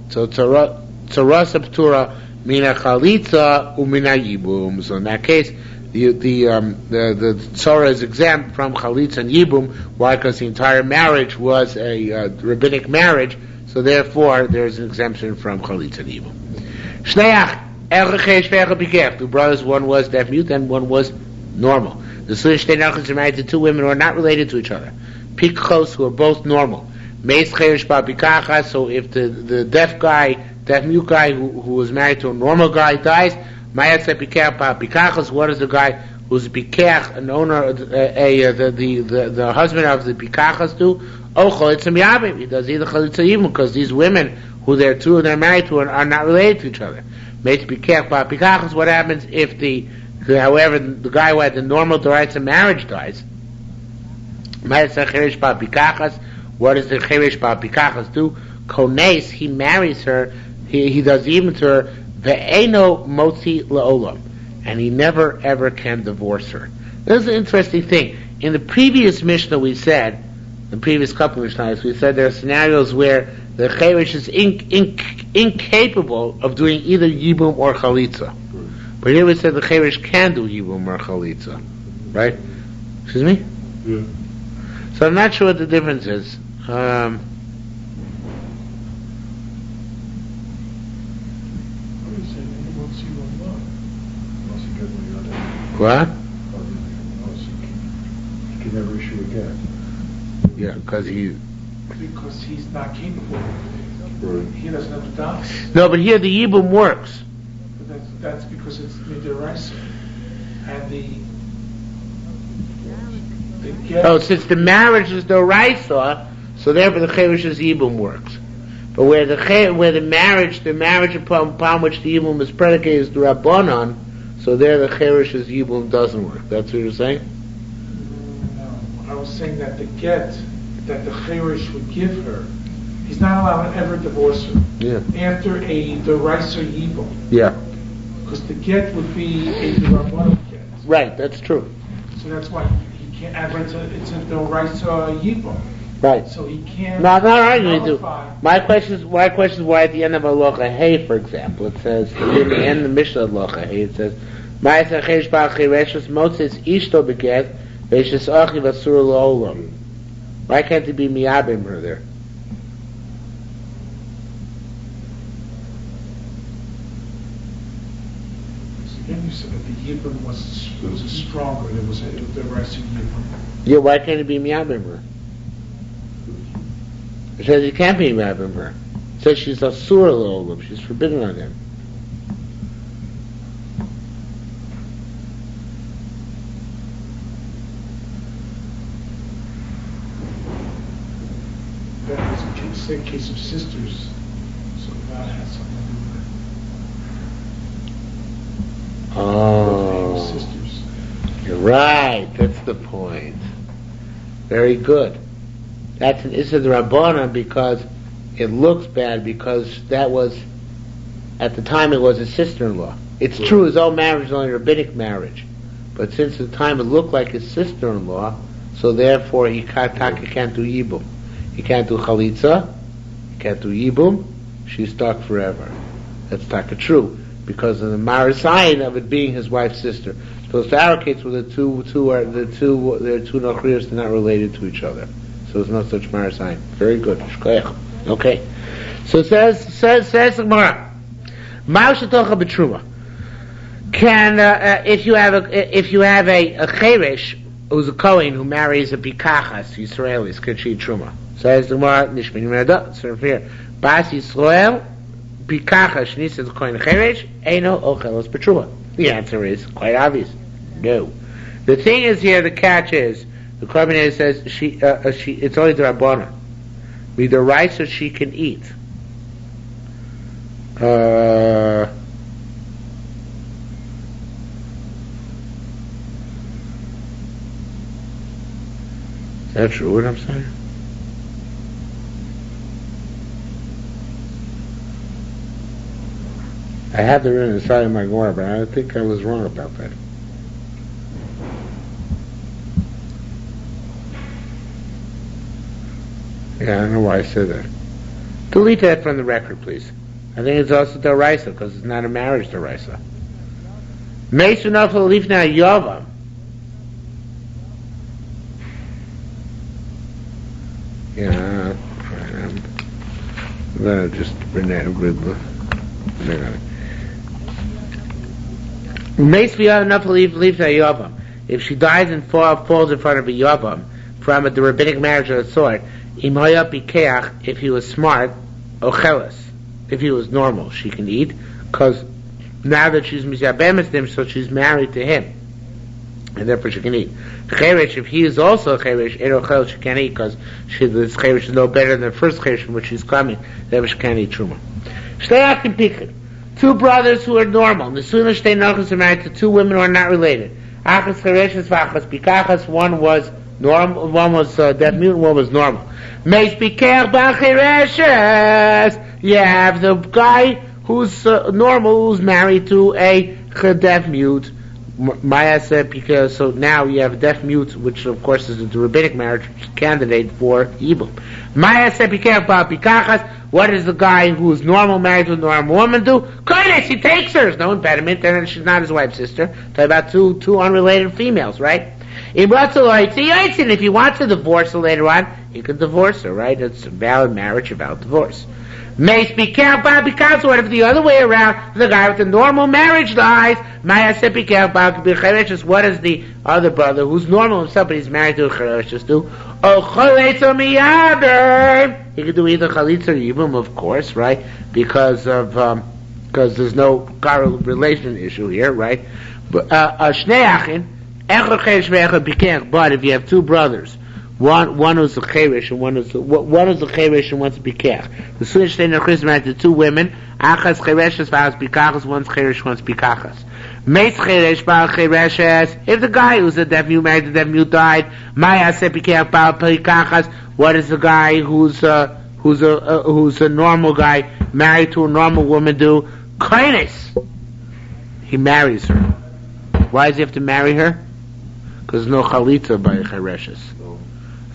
So Tzara Ptura Mina Chalitza Umina Yibum. So in that case, the Tzara is exempt from Chalitza and Yibum. Why? Because the entire marriage was a rabbinic marriage. So therefore, there's an exemption from Chalitza and Yibum. Shneach. Two brothers, one was deaf mute and one was normal. The Sulish Steinachas are married to two women who are not related to each other. Pikchos, who are both normal. Meis Cheresh Babikacha, so if the deaf mute guy who was married to a normal guy dies, Mayatse Pikach Babikachas, what is the guy who's a Pikach, an owner, the husband of the Pikachas do? Oh, Chalitza Miyabim, he does either Chalitza Yibum, because these women who they're married to are not related to each other. What happens if the guy who had the normal Doraisa marriage dies? What does the Cheresh Babikachas do? Kones, he marries her, he does even to her, ve'eno motzi la'olam, and he never ever can divorce her. This is an interesting thing. In the previous Mishnah we said, the previous couple of Mishnahs, we said there are scenarios where the Cheresh is incapable of doing either Yibum or Chalitza. But here we said the Cheresh can do Yibum or Chalitza. Right? Excuse me? Yeah. So I'm not sure what the difference is. What? He can never issue again. Yeah, because he's not capable. Right. He doesn't have to die. No, but here the Yibum works. But that's because it's Midiraisa. And the get... Oh, since the marriage is the Raisa, so therefore the Cheresh's Yibum works. But where the marriage upon which the Yibum is predicated is the Rabbanon, so there the Cheresh's Yibum doesn't work. That's what you're saying? No, I was saying that the get that the Cheresh would give her, he's not allowed to ever divorce her. Yeah. After a Doraisa Yibum. Yeah. Because the get would be a Rabbanon get. Right, that's true. So that's why he can't, it's a Doraisa Yibum. Right. So he can't. No, I'm not arguing with you. nullify. My question is why at the end of Aloha Hey, for example, it says in the end of the Mishnah Aloha Hey, it says Ma'aseh Cheresh Ba'al Chereshes Motzes Ishto Beget Ve'eshes Achi Vasur L'Olam. Why can't it be Miyabim her there? Again, you said that the Yibum was stronger. There was the rest of Yibum. Yeah, why can't it be Miyabim her? It says it can't be Miyabim her. It says she's Asur L'Olam. She's forbidden on him. That was a case of sisters, so that has something to do with it. Oh. Sisters. You're right. That's the point. Very good. That's an Issa Rabbanan because it looks bad because that was, at the time it was his sister-in-law. It's true his own marriage is only a rabbinic marriage. But since at the time it looked like his sister-in-law, so therefore he can't do Yibum. He can't do Chalitza, he can't do Yibum, she's stuck forever. That's taka true. Because of the Marasayan of it being his wife's sister. So it's our case where they're two Nochrios, they're not related to each other. So there's no such Marasayan. Very good. Okay. So it says the Gemara. Ma'ushatocha b'truma. Can if you have a cheresh who's a Kohen who marries a pikachas Yisraelis, can she truma? Says the Gemara Nishmin Merada. So here, Bas Yisrael pikachas shnisas Kohen cheresh eino ochelos b'truma. The answer is quite obvious. No. The thing is here. The catch is the Korban says she it's only the Rabbana. With the rice that she can eat. Is that true what I'm saying? I have it written inside of my Gemara, but I think I was wrong about that. Yeah, I don't know why I said that. Delete that from the record, please. I think it's also Daraisa, because it's not a marriage Daraisa. Mesunafal Lifna Yavam. Yeah, I'm going to just bring that a good look. If she dies and falls in front of a Yavam from the rabbinic marriage of the sort, if he was smart, ochelas, if he was normal, she can eat, because now that she's mizabemis him, so she's married to him, and therefore she can eat. Cheresh, if he is also a cheresh, ochelas, she can't eat, because this cheresh is no better than the first cheresh from which she's coming, therefore she can't eat truma. Two brothers who are normal. Nesuna shtei nochos are married to two women who are not related. Achas chereshes v'achas pikachas. One was normal, one was deaf mute, one was normal. Meis pikach b'chereshes. You have the guy who's normal, who's married to a deaf mute. Maya said because so now you have a deaf mute, which of course is the rabbinic marriage candidate for Yibum. Maya said pikach b'pikachas. What does the guy who is normal married to a normal woman do? Kodesh, he takes her. There's no impediment. Then she's not his wife's sister. Talk about two unrelated females, right? If he wants to divorce her later on, he can divorce her, right? It's a valid marriage, a valid divorce. May speak careful because what if the other way around, the guy with the normal marriage dies? Maya said be careful because what does the other brother who's normal himself but he's married to a cheresh do? Oh, chalitza miyader. He could do either chalitza or yibum, of course, right? Because there's no relation issue here, right? But but if you have two brothers, one who's a cheresh and one who's a cheresh and one's a bikach. The switch they nechris married to two women. Achas chereshes v'achas bikachas. One's cheresh, one's bikachas. Meis cheresh ba'al chereshes. If the guy who's a deaf mute married to a deaf mute died, maya se bikach ba'al bikachas. What does the guy who's a normal guy married to a normal woman do? Kindness. He marries her. Why does he have to marry her? Because there's no chalitza by chereshes.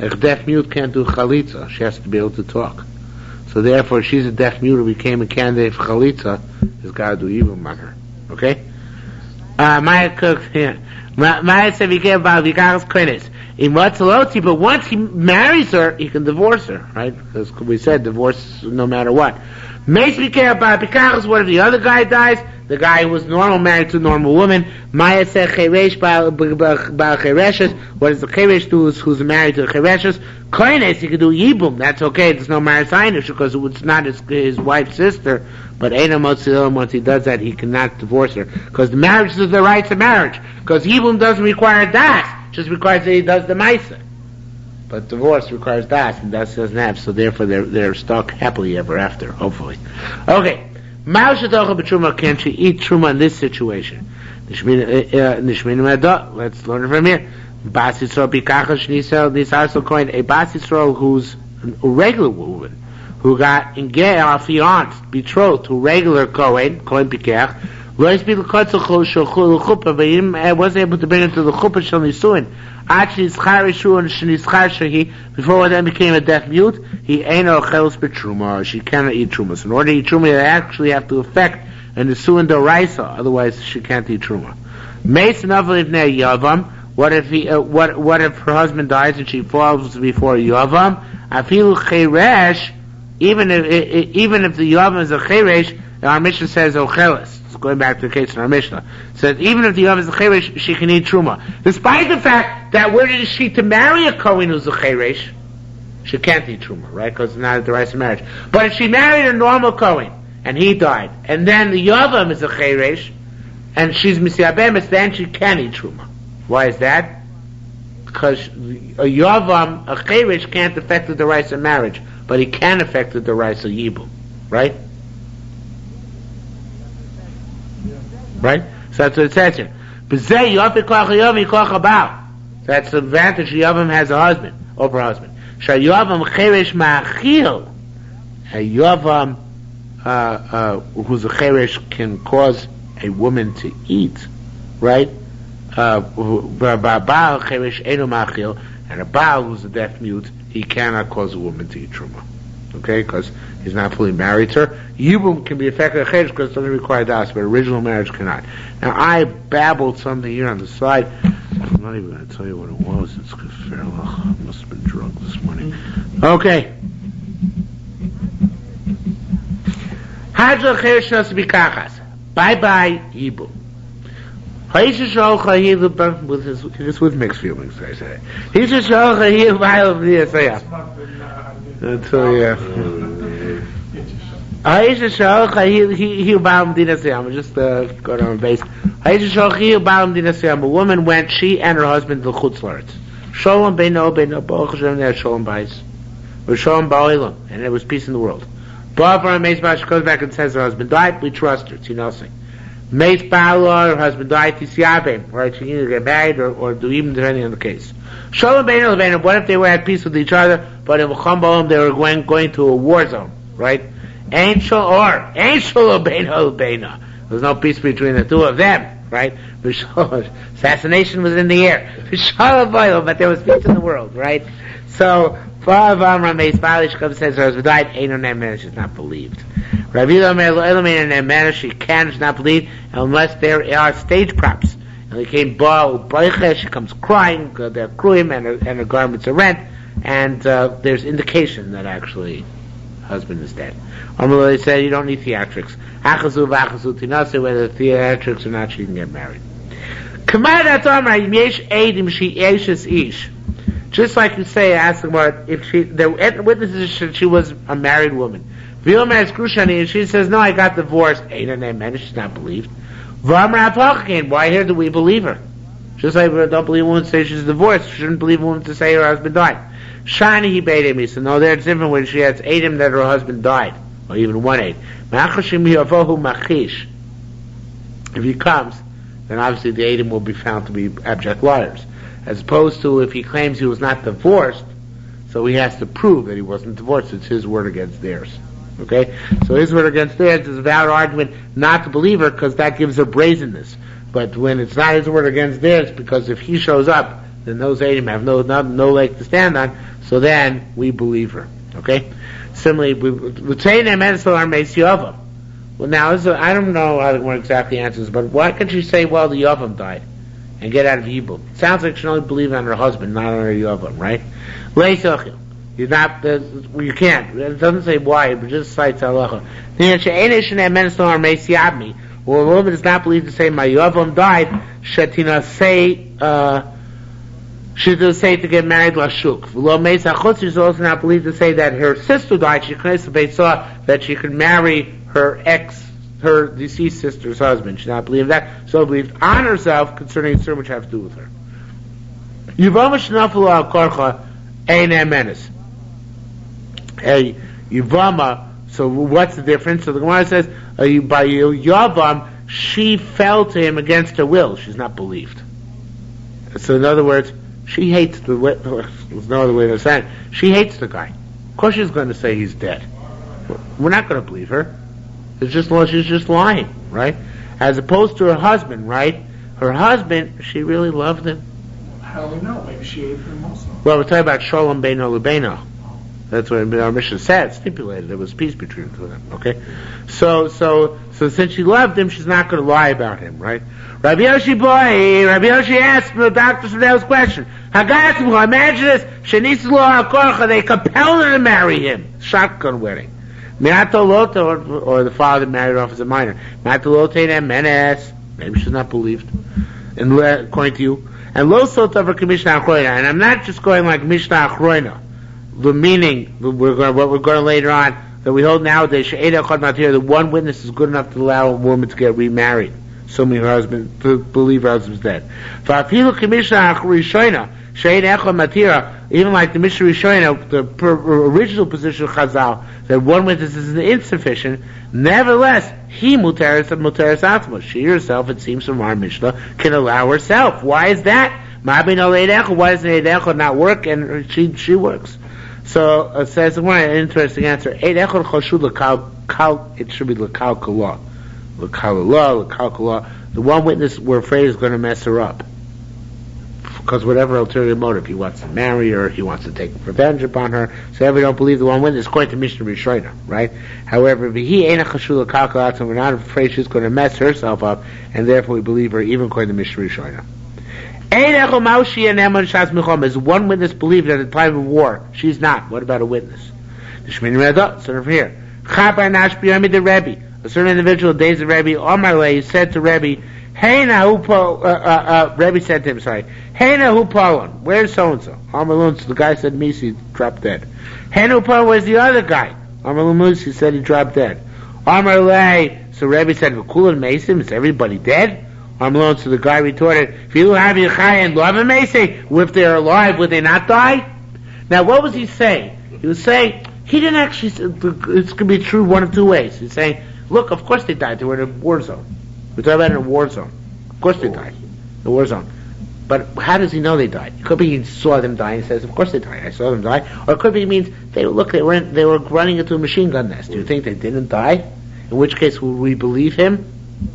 A deaf mute can't do chalitza. She has to be able to talk. So therefore, she's a deaf mute who became a candidate for chalitza. He's got to do yibum on her. Okay? Maya Cook here. Maya said we care about Vikaras Koines. In Matzaloti, but once he marries her, he can divorce her, right? Because we said divorce no matter what. Makes me care about Vikaras. What if the other guy dies? The guy who was normal married to a normal woman. Maya said Cheresh Baal Chereshes. What does the Cheresh do who's married to the Chereshes? Koines, he could do Yibum. That's okay. There's no marriage signish because it's not his wife's sister. But once he does that, he cannot divorce her. Because the marriage is the rights of marriage. Because Yibum doesn't require das. It just requires that he does the Maisa. But divorce requires das, and das doesn't have. So therefore they're stuck happily ever after, hopefully. Okay. Can she eat truma in this situation? Let's learn it from here. Bas Yisrael coined a Bas Yisrael who's a regular woman, who got fianced, betrothed to regular Kohen Pikach, wasn't able to bring him to the chuppah shel nisuin. Before then became a deaf mute, he ain't no chelos betruma. She cannot eat truma. So in order to eat truma, they actually have to affect a nisuin doraisa. Otherwise, she can't eat truma. What if what if her husband dies and she falls before Yavam? Afilu cheresh. Even if the Yavam is a cheresh, our Mishnah says ocheles. Going back to the case in our Mishnah, says even if the Yavam is a cheresh, she can eat truma, despite the fact that were she to marry a Kohen who's a cheresh, she can't eat truma, right? Because it's not the right of marriage. But if she married a normal Kohen and he died, and then the Yavam is a cheresh, and she's misiabemis, then she can eat truma. Why is that? Because a Yavam, a cheresh, can't affect the rights of marriage, but he can affect the rights of yibum, right? Right? So that's what it says here. That's the advantage Yavam has a husband, over a husband. Yavam cheresh ma'achil. A Yavam who's a cheresh can cause a woman to eat, right? And a Baal who's a deaf mute, he cannot cause a woman to eat truma. Okay, because he's not fully married to her. Yibum can be affected by cheresh because it doesn't require das, but original marriage cannot. Now I babbled something here on the side. I'm not even going to tell you what it was. It's because I must have been drunk this morning. Okay. Hadra cheresh has to be kachas. Bye bye yibum. With mixed feelings, I say. He's a shalcha here by the Isaiah. Until I'm just going on base. A woman went, she and her husband, to Chutz La'aretz. Shalom beino Baruch Hashem, they had shalom bais. Or shalom ba'olam, and there was peace in the world. Ba'avra Meis Bash goes back and says her husband died, we trust her, it's nothing. Meis Ba'ala, her husband died, Tisiyabim, right? She can either get married or do even depending on the case. Shalom beino lebeino, what if they were at peace with each other, but in V'cham ba'olam they were going to a war zone, right? Ain't shalom beino. There's no peace between the two of them, right? Assassination was in the air. But there was peace in the world, right? So, says her husband died, she's not believed. She cannot not believe unless there are stage props. And they came she comes crying, they're kruim, and her garments are rent, and there's indication that actually husband is dead. They said you don't need theatrics. Whether theatrics or not, she can get married. Just like you say, ask the word, if the witnesses she was a married woman. And she says, no, I got divorced. She's not believed. Why here do we believe her? Just like we don't believe a woman to say she's divorced, she shouldn't believe a woman to say her husband died. Shani he bade him. He said, no, there's different when she has Adam that her husband died, or even one Adam. If he comes, then obviously the Adam will be found to be abject liars. As opposed to if he claims he was not divorced, so he has to prove that he wasn't divorced. It's his word against theirs. Okay? So his word against theirs is a valid argument not to believe her because that gives her brazenness. But when it's not his word against theirs, because if he shows up, then those Eidim have no leg to stand on, so then we believe her. Okay? Similarly, we say Ne'emenes Lo Armeis Yavam. Well, now, I don't know how the one exactly answers, but why can't she say, well, the Yavam died, and get out of Yibum? It sounds like she only believed on her husband, not on her Yavam, right? You're not, you can't. It doesn't say why, it just cites halacha. Well, a woman is not believed to say, my Yavam died, she does say to get married lashuk. She's also not believed to say that her sister died. She saw that she could marry her deceased sister's husband. She's not believed that. So believed on herself concerning certain which have to do with her. Yevamos shenaflu al korcha ein emenes. Yevama. So what's the difference? So the Gemara says by Yavam she fell to him against her will. She's not believed. So in other words, she hates there's no other way to say it. She hates the guy. Of course she's going to say he's dead. We're not going to believe her. She's just lying, right? As opposed to her husband, right? Her husband, she really loved him. How do we know? Maybe she ate him also. Well, we're talking about Shalom Beino Lebeino. That's what our Mishnah said, stipulated. There was peace between them, okay? So since she loved him, she's not going to lie about him, right? Rabbi Yoshi asked the doctor Shanel's question. Imagine this, they compelled her to marry him. Shotgun wedding. Or the father married her off as a minor. Maybe she's not believed. And according to you. And lo sot of her Mishnah Achroina. And I'm not just going like Mishnah Achroina. The meaning, what we're going to later on, that we hold nowadays, that one witness is good enough to allow a woman to get remarried, assuming her husband, to believe her husband's dead. Even like the Mishnah Rishona, the original position of Chazal, that one witness is insufficient, nevertheless, he muteris atma. She herself, it seems from our Mishnah, can allow herself. Why is that? Why does an Eidecha not work? And she works. So it says one interesting answer. It should be l'kal kala. The one witness we're afraid is going to mess her up. Because whatever ulterior motive, he wants to marry her, he wants to take revenge upon her. So we don't believe the one witness, according to Mishnah Rishona, right? However, we're not afraid she's going to mess herself up, and therefore we believe her, even according to Mishnah Rishona. Is one witness believed at the time of war? She's not. What about a witness? So over here. A certain individual, days of Rebbe, Omarle, said to Rebbe, Rebbe said to him, where's so-and-so? Amalun, so the guy said, Misi dropped dead. Where's the other guy? Amalun, he said he dropped dead. Amarle, so Rebbe said, V'kulan Mesim, is everybody dead? Amalun, so the guy retorted, if you have Yechai and love him, if they're alive, would they not die? Now, what was he saying? He was saying, he didn't actually, it's going to be true one of two ways. He's saying, look, of course they died, they were in a war zone. We're talking about in a war zone. Of course they died. The war zone. But how does he know they died? It could be he saw them die and says, of course they died. I saw them die. Or it could be he means, they were running into a machine gun nest. Do you think they didn't die? In which case, would we believe him?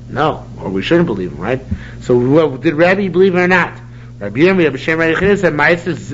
No. Or we shouldn't believe him, right? So, did Rabbi believe him or not? Rabbi Yerushalmi Yevamos said,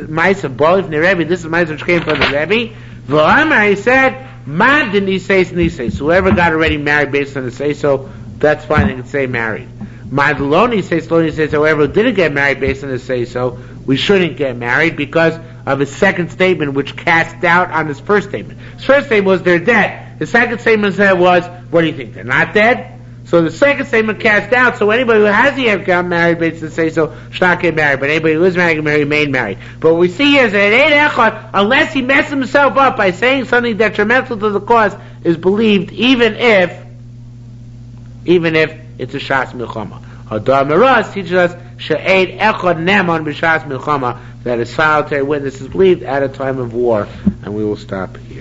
Ma'isa Bolif Ne Rebbe, this is Ma'isa which came from the Rebbe. V'amar, he said, Ma didn't he say, so whoever got already married based on the say-so, that's fine, they can say married. Madloni says, however, didn't get married based on his say-so, we shouldn't get married because of his second statement, which cast doubt on his first statement. His first statement was, they're dead. The second statement was, what do you think, they're not dead? So the second statement cast doubt, so anybody who hasn't yet got married based on say-so should not get married, but anybody who is married can remain married. But what we see here is that it ain't echad, unless he messes himself up by saying something detrimental to the cause, is believed even if it's a shas milchama. Hadar Meras teaches us she'ed echad neman b'shas milchama, that a solitary witness is believed at a time of war, and we will stop here.